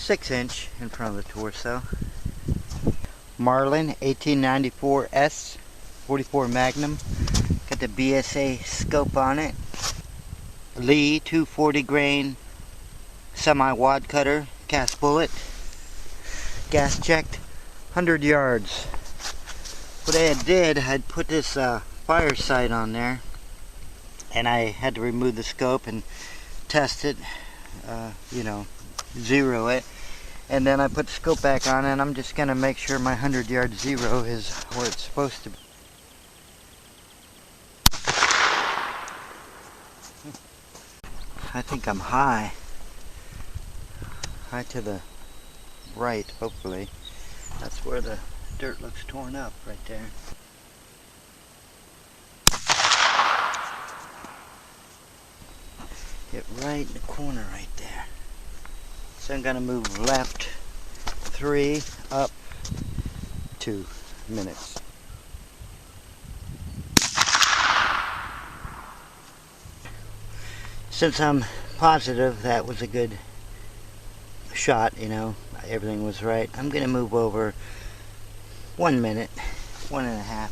6" in front of the torso. Marlin 1894 S 44 Magnum. Got the BSA scope on it. Lee 240 grain semi-wad cutter, cast bullet. Gas checked, 100 yards. What I did, I'd put this firesight on there, and I had to remove the scope and test it, zero it, and then I put the scope back on, and I'm just going to make sure my 100-yard zero is where it's supposed to be. I think I'm high to the right, hopefully. That's where the dirt looks torn up, right there. Hit right in the corner right there. So I'm going to move left 3, up 2 minutes. Since I'm positive that was a good shot, everything was right, I'm going to move over 1 minute, 1.5.